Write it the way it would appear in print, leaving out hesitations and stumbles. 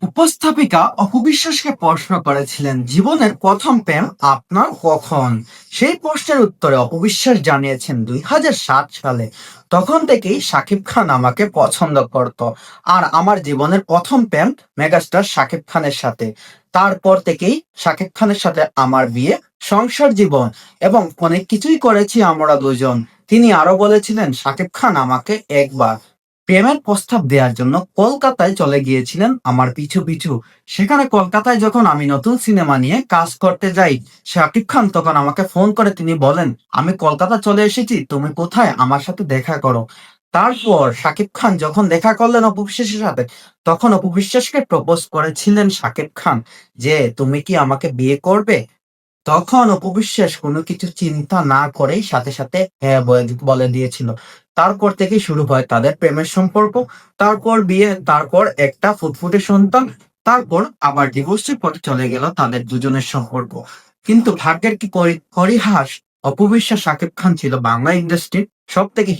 উপস্থাপিকা অপু বিশ্বাসকে প্রশ্ন করেছিলেন, জীবনের প্রথম প্রেম আপনার কখন? সেই প্রশ্নের উত্তরে অপু বিশ্বাস জানিয়েছেন 2007 সালে। তখন থেকেই শাকিব খান আমাকে পছন্দ করত। আর আমার জীবনের প্রথম প্রেম মেগাস্টার শাকিব খানের সাথে। তারপর থেকেই শাকিব খানের সাথে আমার বিয়ে, সংসার জীবন এবং অনেক কিছুই করেছি আমরা দুজন। তিনি আরো বলেছিলেন, শাকিব খান আমাকে একবার প্রেমের প্রস্তাব দেওয়ার জন্য কলকাতায় চলে গিয়েছিলেন আমার পিছু পিছু। সেখানে কলকাতায় যখন আমি নতুন সিনেমা নিয়ে কাজ করতে যাই, শাকিব খান তখন আমাকে ফোন করে তিনি বলেন, আমি কলকাতা চলে এসেছি, তুমি কোথায়, আমার সাথে দেখা করো। তারপর শাকিব খান যখন দেখা করলেন অপু বিশ্বাসের সাথে, তখন অপু বিশ্বাসকে প্রপোজ করেছিলেন শাকিব খান যে তুমি কি আমাকে বিয়ে করবে। তখন অপু বিশ্বাস কোনো কিছু চিন্তা না করেই সাথে সাথে হ্যাঁ বলে দিয়েছিল। তারপর থেকেই শুরু হয় তাদের প্রেমের সম্পর্ক। তারপর বিয়ে, তারপর একটা ফুটফুটে সন্তান। তারপর আবার ডিভোর্সের পথে চলে গেল তাদের দুজনের সম্পর্ক। কিন্তু ভাগ্যের কি পরিহাস, অপু বিশ্বাস শাকিব খান ছিল বাংলা ইন্ডাস্ট্রির সব থেকে